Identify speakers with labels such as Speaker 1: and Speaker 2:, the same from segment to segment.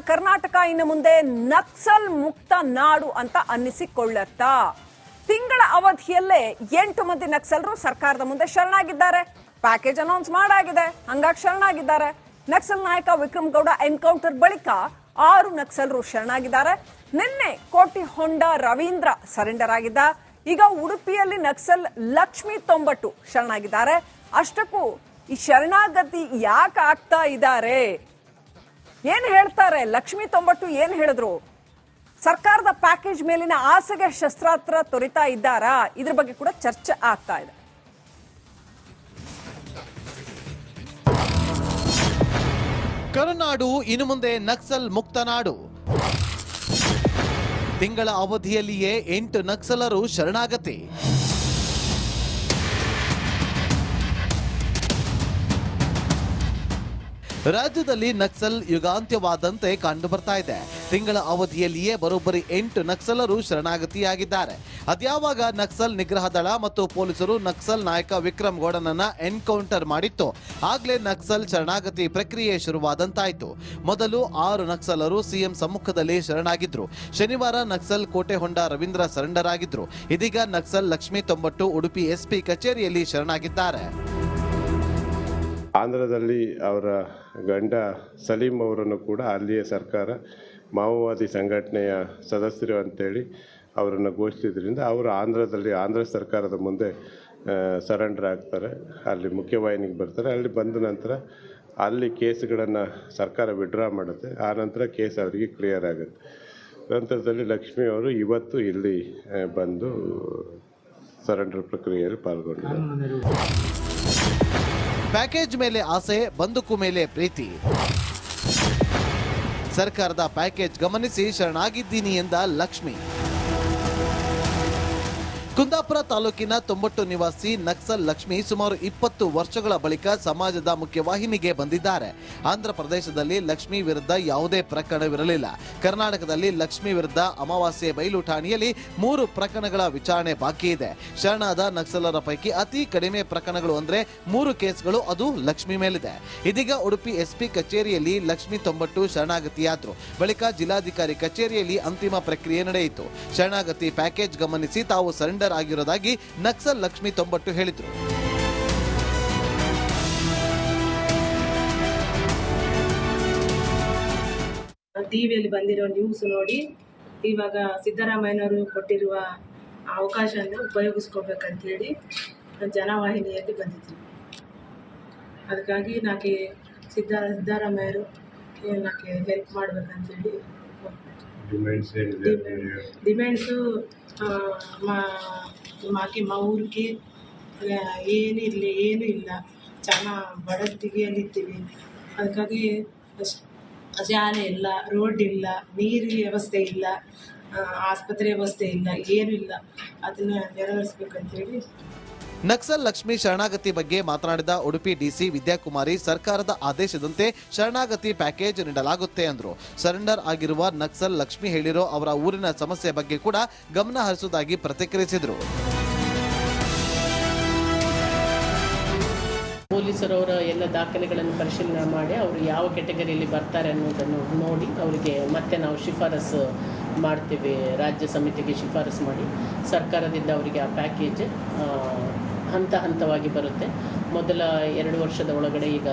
Speaker 1: ಕರ್ನಾಟಕ ಇನ್ನು ಮುಂದೆ ನಕ್ಸಲ್ ಮುಕ್ತ ನಾಡು ಅಂತ ಅನ್ನಿಸಿಕೊಳ್ಳುತ್ತಾ? ತಿಂಗಳ ಅವಧಿಯಲ್ಲೇ 8 ಮಂದಿ ನಕ್ಸಲರು ಸರ್ಕಾರದ ಮುಂದೆ ಶರಣಾಗಿದ್ದಾರೆ. ಪ್ಯಾಕೇಜ್ ಅನೌನ್ಸ್ ಮಾಡಾಗಿದೆ, ಹಂಗಾಗಿ ಶರಣಾಗಿದ್ದಾರೆ. ನಕ್ಸಲ್ ನಾಯಕ ವಿಕ್ರಮ್ ಗೌಡ ಎನ್ಕೌಂಟರ್ ಬಳಿಕ 6 ನಕ್ಸಲರು ಶರಣಾಗಿದ್ದಾರೆ. ನಿನ್ನೆ ಕೋಟಿಹೊಂಡ ರವೀಂದ್ರ ಸರೆಂಡರ್ ಆಗಿದ್ದ. ಈಗ ಉಡುಪಿಯಲ್ಲಿ ನಕ್ಸಲ್ ಲಕ್ಷ್ಮಿ ತೊಂಬಟ್ಟು ಶರಣಾಗಿದ್ದಾರೆ. ಅಷ್ಟಕ್ಕೂ ಈ ಶರಣಾಗತಿ ಯಾಕೆ ಆಗ್ತಾ ಇದ್ದಾರೆ, ಏನ್ ಹೇಳ್ತಾರೆ? ಲಕ್ಷ್ಮಿ ತೊಂಬಟ್ಟು ಏನ್ ಹೇಳಿದ್ರು? ಸರ್ಕಾರದ ಪ್ಯಾಕೇಜ್ ಮೇಲಿನ ಆಸೆಗೆ ಶಸ್ತ್ರಾಸ್ತ್ರ ತೊರಿತಾ ಇದ್ದಾರಾ? ಇದ್ರ ಬಗ್ಗೆ ಕೂಡ ಚರ್ಚೆ ಆಗ್ತಾ ಇದೆ.
Speaker 2: ಕರುನಾಡು ಇನ್ನು ಮುಂದೆ ನಕ್ಸಲ್ ಮುಕ್ತ ನಾಡು. ತಿಂಗಳ ಅವಧಿಯಲ್ಲಿಯೇ 8 ನಕ್ಸಲರು ಶರಣಾಗತಿ. ರಾಜ್ಯದಲ್ಲಿ ನಕ್ಸಲ್ ಯುಗಾಂತ್ಯವಾದಂತೆ ಕಂಡು ಬರ್ತಾ ಇದೆ. ತಿಂಗಳ ಅವಧಿಯಲ್ಲಿಯೇ ಬರೋಬ್ಬರಿ 8 ನಕ್ಸಲರು ಶರಣಾಗತಿಯಾಗಿದ್ದಾರೆ. ಅದ್ಯಾವಾಗ ನಕ್ಸಲ್ ನಿಗ್ರಹ ದಳ ಮತ್ತು ಪೊಲೀಸರು ನಕ್ಸಲ್ ನಾಯಕ ವಿಕ್ರಮ್ ಗೌಡನನ್ನ ಎನ್ಕೌಂಟರ್ ಮಾಡಿತ್ತು, ಆಗ್ಲೇ ನಕ್ಸಲ್ ಶರಣಾಗತಿ ಪ್ರಕ್ರಿಯೆ ಶುರುವಾದಂತಾಯ್ತು. ಮೊದಲು 6 ನಕ್ಸಲರು ಸಿಎಂ ಸಮ್ಮುಖದಲ್ಲಿ ಶರಣಾಗಿದ್ರು. ಶನಿವಾರ ನಕ್ಸಲ್ ಕೋಟೆಹೊಂಡ ರವೀಂದ್ರ ಸರೆಂಡರ್ ಆಗಿದ್ರು. ಇದೀಗ ನಕ್ಸಲ್ ಲಕ್ಷ್ಮಿ ತೊಂಬಟ್ಟು ಉಡುಪಿ ಎಸ್ಪಿ ಕಚೇರಿಯಲ್ಲಿ ಶರಣಾಗಿದ್ದಾರೆ.
Speaker 3: ಆಂಧ್ರದಲ್ಲಿ ಅವರ ಗಂಡ ಸಲೀಂ ಅವರನ್ನು ಕೂಡ ಅಲ್ಲಿಯ ಸರ್ಕಾರ ಮಾವೋವಾದಿ ಸಂಘಟನೆಯ ಸದಸ್ಯರು ಅಂತೇಳಿ ಅವರನ್ನು ಘೋಷಿಸಿದ್ರಿಂದ ಅವರು ಆಂಧ್ರ ಸರ್ಕಾರದ ಮುಂದೆ ಸರೆಂಡರ್ ಆಗ್ತಾರೆ. ಅಲ್ಲಿ ಮುಖ್ಯವಾಹಿನಿಗೆ ಬರ್ತಾರೆ. ಅಲ್ಲಿ ಬಂದ ನಂತರ ಅಲ್ಲಿ ಕೇಸ್ಗಳನ್ನು ಸರ್ಕಾರ ವಿಡ್ರಾ ಮಾಡುತ್ತೆ. ಆ ನಂತರ ಕೇಸ್ ಅವರಿಗೆ ಕ್ಲಿಯರ್ ಆಗುತ್ತೆ. ನಂತರದಲ್ಲಿ ಲಕ್ಷ್ಮಿ ಅವರು ಇವತ್ತು ಇಲ್ಲಿ ಬಂದು ಸರೆಂಡರ್ ಪ್ರಕ್ರಿಯೆಯಲ್ಲಿ ಪಾಲ್ಗೊಂಡಿದ್ದಾರೆ.
Speaker 2: ಪ್ಯಾಕೇಜ್ ಮೇಲೆ ಆಸೆ, ಬಂದೂಕು ಮೇಲೆ ಪ್ರೀತಿ. ಸರ್ಕಾರದ ಪ್ಯಾಕೇಜ್ ಗಮನಿಸಿ ಶರಣಾಗಿದ್ದೀನಿ ಎಂದ ಲಕ್ಷ್ಮಿ. ಕುಂದಾಪುರ ತಾಲೂಕಿನ ತೊಂಬಟ್ಟು ನಿವಾಸಿ ನಕ್ಸಲ್ ಲಕ್ಷ್ಮಿ ಸುಮಾರು 20 ವರ್ಷಗಳ ಬಳಿಕ ಸಮಾಜದ ಮುಖ್ಯವಾಹಿನಿಗೆ ಬಂದಿದ್ದಾರೆ. ಆಂಧ್ರ ಪ್ರದೇಶದಲ್ಲಿ ಲಕ್ಷ್ಮಿ ವಿರುದ್ಧ ಯಾವುದೇ ಪ್ರಕರಣವಿರಲಿಲ್ಲ. ಕರ್ನಾಟಕದಲ್ಲಿ ಲಕ್ಷ್ಮಿ ವಿರುದ್ಧ ಅಮಾವಾಸ್ಯೆ ಬೈಲು ಠಾಣೆಯಲ್ಲಿ 3 ಪ್ರಕರಣಗಳ ವಿಚಾರಣೆ ಬಾಕಿ ಇದೆ. ಶರಣಾದ ನಕ್ಸಲರ ಪೈಕಿ ಅತಿ ಕಡಿಮೆ ಪ್ರಕರಣಗಳು ಅಂದ್ರೆ 3 ಕೇಸ್ಗಳು ಅದು ಲಕ್ಷ್ಮಿ ಮೇಲಿದೆ. ಇದೀಗ ಉಡುಪಿ ಎಸ್ಪಿ ಕಚೇರಿಯಲ್ಲಿ ಲಕ್ಷ್ಮಿ ತೊಂಬಟ್ಟು ಶರಣಾಗತಿಯಾದ್ರು. ಬಳಿಕ ಜಿಲ್ಲಾಧಿಕಾರಿ ಕಚೇರಿಯಲ್ಲಿ ಅಂತಿಮ ಪ್ರಕ್ರಿಯೆ ನಡೆಯಿತು. ಶರಣಾಗತಿ ಪ್ಯಾಕೇಜ್ ಗಮನಿಸಿ ತಾವು ಸರೆಂಡರ್ ಆಗಿರೋದಾಗಿ ನಕ್ಸಲ್ ಲಕ್ಷ್ಮಿ ತೊಂಬಟ್ಟು ಹೇಳಿದ್ರು.
Speaker 4: ಟಿವಿಯಲ್ಲಿ ಬಂದಿರೋ ನ್ಯೂಸ್ ನೋಡಿ ಇವಾಗ ಸಿದ್ದರಾಮಯ್ಯನವರು ಕೊಟ್ಟಿರುವ ಅವಕಾಶವನ್ನು ಉಪಯೋಗಿಸ್ಕೋಬೇಕಂತ ಹೇಳಿ ಜನವಾಹಿನಿಯಲ್ಲಿ ಬಂದಿದ್ವಿ. ಅದಕ್ಕಾಗಿ ನಾಕೆ ಸಿದ್ದರಾಮಯ್ಯರು ನಾಕೆ ಹೆಲ್ಪ್ ಮಾಡ್ಬೇಕಂತೇಳಿ ಡಿಮ್ಯಾಂಡ್ಸು ಮಾಕೆ ಮಾ ಊರಿಗೆ ಏನೂ ಇಲ್ಲ, ಚೆನ್ನಾಗಿ ಬಡ ಸ್ಥಿತಿಯಲ್ಲಿರ್ತೀವಿ. ಅದಕ್ಕಾಗಿ ಶಾಲೆ ಇಲ್ಲ, ರೋಡ್ ಇಲ್ಲ, ನೀರು ವ್ಯವಸ್ಥೆ ಇಲ್ಲ, ಆಸ್ಪತ್ರೆ ವ್ಯವಸ್ಥೆ ಇಲ್ಲ, ಏನೂ ಇಲ್ಲ. ಅದನ್ನು ನೆರವೇರಿಸ್ಬೇಕಂತೇಳಿ.
Speaker 2: ನಕ್ಸಲ್ ಲಕ್ಷ್ಮಿ ಶರಣಾಗತಿ ಬಗ್ಗೆ ಮಾತನಾಡಿದ ಉಡುಪಿ ಡಿಸಿ ವಿದ್ಯಾಕುಮಾರಿ, ಸರ್ಕಾರದ ಆದೇಶದಂತೆ ಶರಣಾಗತಿ ಪ್ಯಾಕೇಜ್ ನೀಡಲಾಗುತ್ತೆ ಅಂದ್ರು. ಸರೆಂಡರ್ ಆಗಿರುವ ನಕ್ಸಲ್ ಲಕ್ಷ್ಮಿ ಹೇಳಿರೋ ಅವರ ಊರಿನ ಸಮಸ್ಯೆ ಬಗ್ಗೆ ಕೂಡ ಗಮನ ಹರಿಸುವುದಾಗಿ ಪ್ರತಿಕ್ರಿಯಿಸಿದರು.
Speaker 5: ಪೊಲೀಸರವರ ಎಲ್ಲ ದಾಖಲೆಗಳನ್ನು ಪರಿಶೀಲನೆ ಮಾಡಿ ಅವರು ಯಾವ ಕೆಟಗರಿಯಲ್ಲಿ ಬರ್ತಾರೆ ಅನ್ನೋದನ್ನು ನೋಡಿ ಅವರಿಗೆ ಮತ್ತೆ ನಾವು ಶಿಫಾರಸು ಮಾಡ್ತೀವಿ. ರಾಜ್ಯ ಸಮಿತಿಗೆ ಶಿಫಾರಸು ಮಾಡಿ ಸರ್ಕಾರದಿಂದ ಅವರಿಗೆ ಆ ಪ್ಯಾಕೇಜ್ ಹಂತ ಹಂತವಾಗಿ ಬರುತ್ತೆ. ಮೊದಲ 2 ವರ್ಷದ ಒಳಗಡೆ ಈಗ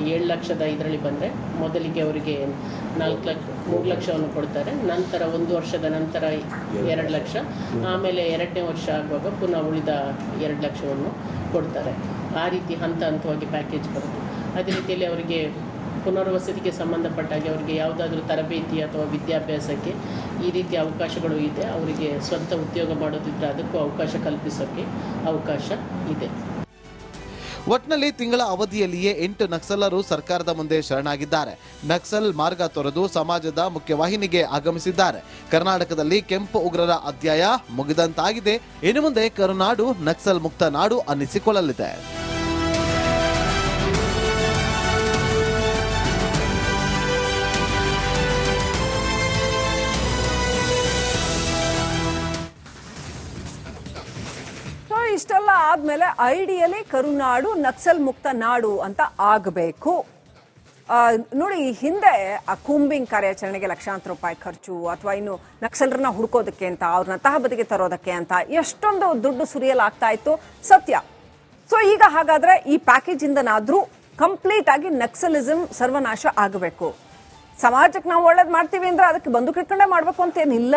Speaker 5: 7 ಲಕ್ಷದ ಇದರಲ್ಲಿ ಬಂದರೆ ಮೊದಲಿಗೆ ಅವರಿಗೆ 3 ಲಕ್ಷವನ್ನು ಕೊಡ್ತಾರೆ. ನಂತರ 1 ವರ್ಷದ ನಂತರ 2 ಲಕ್ಷ, ಆಮೇಲೆ 2ನೇ ವರ್ಷ ಆಗುವಾಗ ಪುನಃ ಉಳಿದ 2 ಲಕ್ಷವನ್ನು ಕೊಡ್ತಾರೆ. ಆ ರೀತಿ ಹಂತ ಹಂತವಾಗಿ ಪ್ಯಾಕೇಜ್ ಬರುತ್ತೆ. ಅದೇ ರೀತಿಯಲ್ಲಿ ಅವರಿಗೆ ಪುನರ್ವಸತಿಗೆ ಸಂಬಂಧಪಟ್ಟಾಗೆ ಅವರಿಗೆ ಯಾವುದಾದ್ರೂ ತರಬೇತಿ ಅಥವಾ ವಿದ್ಯಾಭ್ಯಾಸಕ್ಕೆ ಈ ರೀತಿಯ ಅವಕಾಶಗಳು ಇದೆ. ಅವರಿಗೆ ಸ್ವಂತ ಉದ್ಯೋಗ ಮಾಡೋದಿದ್ರೆ ಅದಕ್ಕೂ ಅವಕಾಶ ಕಲ್ಪಿಸೋಕ್ಕೆ ಅವಕಾಶ ಇದೆ.
Speaker 2: ಒಟ್ನಲ್ಲಿ ತಿಂಗಳ ಅವಧಿಯಲ್ಲಿಯೇ 8 ನಕ್ಸಲರು ಸರ್ಕಾರದ ಮುಂದೆ ಶರಣಾಗಿದ್ದಾರೆ. ನಕ್ಸಲ್ ಮಾರ್ಗ ತೊರೆದು ಸಮಾಜದ ಮುಖ್ಯವಾಹಿನಿಗೆ ಆಗಮಿಸಿದ್ದಾರೆ. ಕರ್ನಾಟಕದಲ್ಲಿ ಕೆಂಪು ಉಗ್ರರ ಅಧ್ಯಾಯ ಮುಗಿದಂತಾಗಿದೆ. ಇನ್ನು ಮುಂದೆ ಕರುನಾಡು ನಕ್ಸಲ್ ಮುಕ್ತ ನಾಡು ಅನ್ನಿಸಿಕೊಳ್ಳಲಿದೆ.
Speaker 1: ಇಷ್ಟೆಲ್ಲ ಆದ್ಮೇಲೆ ಐಡಿಯಲಿ ಕರುನಾಡು ನಕ್ಸಲ್ ಮುಕ್ತ ನಾಡು ಅಂತ ಆಗಬೇಕು. ನೋಡಿ, ಹಿಂದೆ ಆ ಕೂಂಬಿಂಗ್ ಕಾರ್ಯಾಚರಣೆಗೆ ಲಕ್ಷಾಂತರ ರೂಪಾಯಿ ಖರ್ಚು, ಅಥವಾ ಇನ್ನು ನಕ್ಸಲರನ್ನ ಹುಡುಕೋದಕ್ಕೆ ಅಂತ, ಅವ್ರನ್ನ ತಹಬದಿಗೆ ತರೋದಕ್ಕೆ ಅಂತ ಎಷ್ಟೊಂದು ದುಡ್ಡು ಸುರಿಯಲಾಗ್ತಾ ಇತ್ತು, ಸತ್ಯ. ಸೊ ಈಗ ಹಾಗಾದ್ರೆ ಈ ಪ್ಯಾಕೇಜ್ ಇಂದನಾದ್ರೂ ಕಂಪ್ಲೀಟ್ ಆಗಿ ನಕ್ಸಲಿಸಂ ಸರ್ವನಾಶ ಆಗಬೇಕು. ಸಮಾಜಕ್ಕೆ ನಾವು ಒಳ್ಳೇದು ಮಾಡ್ತೀವಿ ಅಂದ್ರೆ ಅದಕ್ಕೆ ಬಂದೂಕು ಇಟ್ಕೊಂಡೇ ಮಾಡ್ಬೇಕು ಅಂತೇನಿಲ್ಲ.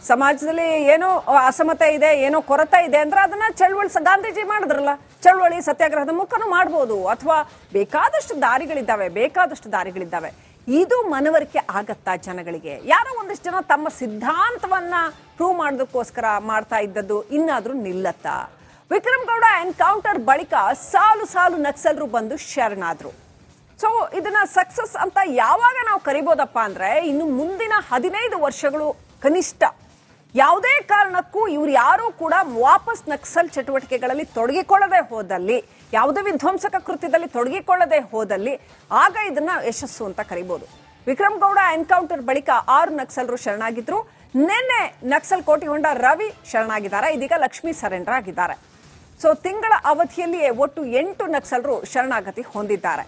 Speaker 1: ಸಮಾಜದಲ್ಲಿ ಏನೋ ಅಸಮತೆ ಇದೆ, ಏನೋ ಕೊರತೆ ಇದೆ ಅಂದ್ರೆ ಅದನ್ನ ಚಳವಳಿ, ಗಾಂಧೀಜಿ ಮಾಡಿದ್ರಲ್ಲ, ಚಳವಳಿ ಸತ್ಯಾಗ್ರಹದ ಮುಖನೂ ಮಾಡ್ಬೋದು, ಅಥವಾ ಬೇಕಾದಷ್ಟು ದಾರಿಗಳಿದ್ದಾವೆ. ಇದು ಮನವರಿಕೆ ಆಗತ್ತಾ ಜನಗಳಿಗೆ? ಯಾರೋ ಒಂದಿಷ್ಟು ಜನ ತಮ್ಮ ಸಿದ್ಧಾಂತವನ್ನ ಪ್ರೂವ್ ಮಾಡೋದಕ್ಕೋಸ್ಕರ ಮಾಡ್ತಾ ಇದ್ದದ್ದು ಇನ್ನಾದ್ರೂ ನಿಲ್ಲತ್ತಾ? ವಿಕ್ರಮ್ ಗೌಡ ಎನ್ಕೌಂಟರ್ ಬಳಿಕ ಸಾಲು ನಕ್ಸಲರು ಬಂದು ಶರಣಾದ್ರು. ಸೊ ಇದನ್ನ ಸಕ್ಸಸ್ ಅಂತ ಯಾವಾಗ ನಾವು ಕರಿಬೋದಪ್ಪ ಅಂದ್ರೆ, ಇನ್ನು ಮುಂದಿನ 15 ವರ್ಷಗಳು ಕನಿಷ್ಠ ಯಾವುದೇ ಕಾರಣಕ್ಕೂ ಇವ್ರು ಯಾರೂ ಕೂಡ ವಾಪಸ್ ನಕ್ಸಲ್ ಚಟುವಟಿಕೆಗಳಲ್ಲಿ ತೊಡಗಿಕೊಳ್ಳದೆ ಹೋದಲ್ಲಿ, ಯಾವುದೇ ವಿಧ್ವಂಸಕ ಕೃತ್ಯದಲ್ಲಿ ತೊಡಗಿಕೊಳ್ಳದೆ ಹೋದಲ್ಲಿ ಆಗ ಇದನ್ನ ಯಶಸ್ಸು ಅಂತ ಕರಿಬಹುದು. ವಿಕ್ರಮ್ ಗೌಡ ಎನ್ಕೌಂಟರ್ ಬಳಿಕ 6 ನಕ್ಸಲರು ಶರಣಾಗಿದ್ರು. ನಿನ್ನೆ ನಕ್ಸಲ್ ಕೋಟಿ ಹೊಂಡ ರವಿ ಶರಣಾಗಿದ್ದಾರೆ, ಇದೀಗ ಲಕ್ಷ್ಮಿ ಸರೆಂಡರ್ ಆಗಿದ್ದಾರೆ. ಸೊ ತಿಂಗಳ ಅವಧಿಯಲ್ಲಿಯೇ ಒಟ್ಟು 8 ನಕ್ಸಲರು ಶರಣಾಗತಿ ಹೊಂದಿದ್ದಾರೆ.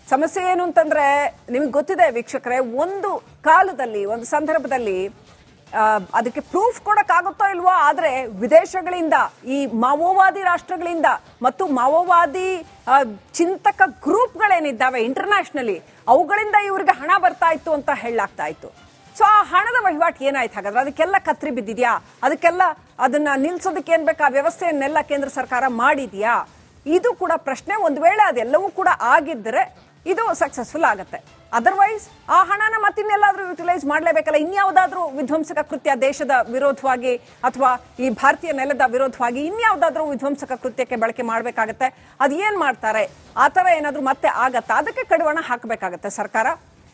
Speaker 1: ಸಮಸ್ಯೆ ಏನು ಅಂತಂದ್ರೆ, ನಿಮಗೆ ಗೊತ್ತಿದೆ ವೀಕ್ಷಕರೇ, ಒಂದು ಕಾಲದಲ್ಲಿ, ಒಂದು ಸಂದರ್ಭದಲ್ಲಿ ಅದಕ್ಕೆ ಪ್ರೂಫ್ ಕೊಡಕ್ಕಾಗುತ್ತೋ ಇಲ್ವೋ, ಆದ್ರೆ ವಿದೇಶಗಳಿಂದ, ಈ ಮಾವೋವಾದಿ ರಾಷ್ಟ್ರಗಳಿಂದ ಮತ್ತು ಮಾವೋವಾದಿ ಚಿಂತಕ ಗ್ರೂಪ್ಗಳೇನಿದ್ದಾವೆ ಇಂಟರ್ನ್ಯಾಷನಲಿ, ಅವುಗಳಿಂದ ಇವರಿಗೆ ಹಣ ಬರ್ತಾ ಇತ್ತು ಅಂತ ಹೇಳಲಾಗ್ತಾ ಇತ್ತು. ಸೊ ಆ ಹಣದ ವಹಿವಾಟು ಏನಾಯ್ತು ಹಾಗಾದ್ರೆ? ಅದಕ್ಕೆಲ್ಲ ಕತ್ರಿ ಬಿದ್ದಿದ್ಯಾ? ಅದಕ್ಕೆಲ್ಲ ಅದನ್ನ ನಿಲ್ಸೋದಕ್ಕೆ ಏನ್ ಬೇಕು ಆ ವ್ಯವಸ್ಥೆಯನ್ನೆಲ್ಲ ಕೇಂದ್ರ ಸರ್ಕಾರ ಮಾಡಿದ್ಯಾ? ಇದು ಕೂಡ ಪ್ರಶ್ನೆ. ಒಂದು ವೇಳೆ ಅದೆಲ್ಲವೂ ಕೂಡ ಆಗಿದ್ದರೆ ಇದು ಸಕ್ಸಸ್ಫುಲ್ ಆಗುತ್ತೆ. ಅದರ್ವೈಸ್ ಆ ಹಣನ ಮತ್ತಿನ್ನೆಲ್ಲಾದ್ರೂ ಯುಟಿಲೈಸ್ ಮಾಡಲೇಬೇಕಲ್ಲ. ಇನ್ಯಾವುದಾದ್ರೂ ವಿಧ್ವಂಸಕ ಕೃತ್ಯ ದೇಶದ ವಿರೋಧವಾಗಿ ಅಥವಾ ಈ ಭಾರತೀಯ ನೆಲದ ವಿರೋಧವಾಗಿ ಇನ್ಯಾವುದಾದ್ರೂ ವಿಧ್ವಂಸಕ ಕೃತ್ಯಕ್ಕೆ ಬಳಕೆ ಮಾಡಬೇಕಾಗತ್ತೆ. ಅದು ಏನ್ ಮಾಡ್ತಾರೆ? ಆ ತರ ಏನಾದ್ರೂ ಮತ್ತೆ ಆಗತ್ತಾ? ಅದಕ್ಕೆ ಕಡಿವಾಣ ಹಾಕಬೇಕಾಗತ್ತೆ ಸರ್ಕಾರ.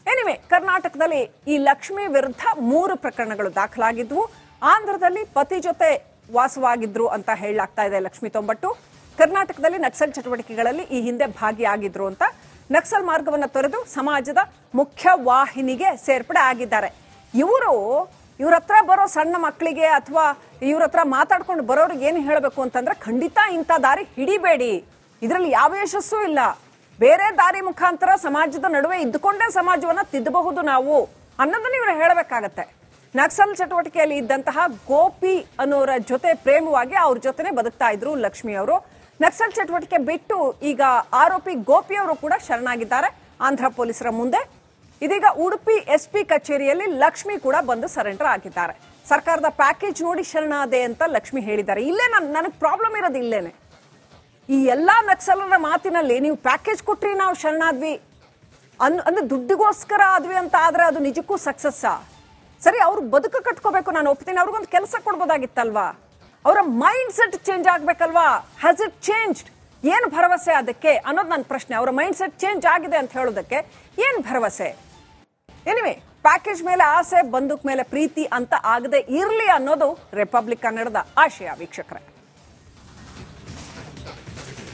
Speaker 1: ಎನಿವೆ, ಕರ್ನಾಟಕದಲ್ಲಿ ಈ ಲಕ್ಷ್ಮಿ ವಿರುದ್ಧ 3 ಪ್ರಕರಣಗಳು ದಾಖಲಾಗಿದ್ವು. ಆಂಧ್ರದಲ್ಲಿ ಪತಿ ಜೊತೆ ವಾಸವಾಗಿದ್ರು ಅಂತ ಹೇಳಲಾಗ್ತಾ ಇದೆ ಲಕ್ಷ್ಮಿ ತೊಂಬಟ್ಟು. ಕರ್ನಾಟಕದಲ್ಲಿ ನಕ್ಸಲ್ ಚಟುವಟಿಕೆಗಳಲ್ಲಿ ಈ ಹಿಂದೆ ಭಾಗಿಯಾಗಿದ್ರು ಅಂತ ನಕ್ಸಲ್ ಮಾರ್ಗವನ್ನು ತೊರೆದು ಸಮಾಜದ ಮುಖ್ಯ ವಾಹಿನಿಗೆ ಸೇರ್ಪಡೆ ಆಗಿದ್ದಾರೆ. ಇವ್ರ ಹತ್ರ ಬರೋ ಸಣ್ಣ ಮಕ್ಕಳಿಗೆ ಅಥವಾ ಇವ್ರ ಹತ್ರ ಮಾತಾಡ್ಕೊಂಡು ಬರೋರಿಗೆ ಏನು ಹೇಳಬೇಕು ಅಂತಂದ್ರೆ, ಖಂಡಿತ ಇಂಥ ದಾರಿ ಹಿಡಿಬೇಡಿ, ಇದರಲ್ಲಿ ಯಾವ ಯಶಸ್ಸು ಇಲ್ಲ, ಬೇರೆ ದಾರಿ ಮುಖಾಂತರ ಸಮಾಜದ ನಡುವೆ ಇದ್ದುಕೊಂಡೇ ಸಮಾಜವನ್ನ ತಿದ್ದಬಹುದು ನಾವು ಅನ್ನೋದನ್ನ ಇವರು ಹೇಳಬೇಕಾಗತ್ತೆ. ನಕ್ಸಲ್ ಚಟುವಟಿಕೆಯಲ್ಲಿ ಇದ್ದಂತಹ ಗೋಪಿ ಅನ್ನೋರ ಜೊತೆ ಪ್ರೇಮವಾಗಿ ಅವ್ರ ಜೊತೆನೆ ಬದುಕ್ತಾ ಇದ್ರು ಲಕ್ಷ್ಮಿ ಅವರು. ನಕ್ಸಲ್ ಚಟುವಟಿಕೆ ಬಿಟ್ಟು ಈಗ ಆರೋಪಿ ಗೋಪಿ ಅವರು ಕೂಡ ಶರಣಾಗಿದ್ದಾರೆ ಆಂಧ್ರ ಪೊಲೀಸರ ಮುಂದೆ. ಇದೀಗ ಉಡುಪಿ SP ಕಚೇರಿಯಲ್ಲಿ ಲಕ್ಷ್ಮಿ ಕೂಡ ಬಂದು ಸರೆಂಡರ್ ಆಗಿದ್ದಾರೆ. ಸರ್ಕಾರದ ಪ್ಯಾಕೇಜ್ ನೋಡಿ ಶರಣಾದೆ ಅಂತ ಲಕ್ಷ್ಮಿ ಹೇಳಿದ್ದಾರೆ. ಇಲ್ಲೇ ನನಗೆ ಪ್ರಾಬ್ಲಮ್ ಇರೋದು ಇಲ್ಲೇನೆ. ಈ ಎಲ್ಲಾ ನಕ್ಸಲರ ಮಾತಿನಲ್ಲಿ ನೀವು ಪ್ಯಾಕೇಜ್ ಕೊಟ್ರಿ, ನಾವು ಶರಣಾದ್ವಿ ಅಂದ್ರೆ ದುಡ್ಡಿಗೋಸ್ಕರ ಆದ್ವಿ ಅಂತ ಆದ್ರೆ ಅದು ನಿಜಕ್ಕೂ ಸಕ್ಸಸ್ಸಾ? ಸರಿ, ಅವ್ರು ಬದುಕು ಕಟ್ಕೋಬೇಕು, ನಾನು ಒಪ್ತೀನಿ, ಅವ್ರಿಗೊಂದು ಕೆಲಸ ಕೊಡ್ಬೋದಾಗಿತ್ತಲ್ವಾ? ಅವರ ಮೈಂಡ್ ಸೆಟ್ ಚೇಂಜ್ ಆಗ್ಬೇಕಲ್ವಾ? Has it changed? ಏನು ಭರವಸೆ ಅದಕ್ಕೆ ಅನ್ನೋದು ನನ್ನ ಪ್ರಶ್ನೆ. ಅವರ ಮೈಂಡ್ ಸೆಟ್ ಚೇಂಜ್ ಆಗಿದೆ ಅಂತ ಹೇಳೋದಕ್ಕೆ ಏನು ಭರವಸೆ? ಎನಿವೆ, ಪ್ಯಾಕೇಜ್ ಮೇಲೆ ಆಸೆ, ಬಂದೂಕ್ ಮೇಲೆ ಪ್ರೀತಿ ಅಂತ ಆಗದೆ ಇರ್ಲಿ ಅನ್ನೋದು ರಿಪಬ್ಲಿಕ್ ಕನ್ನಡದ ಆಶಯ ವೀಕ್ಷಕರೇ.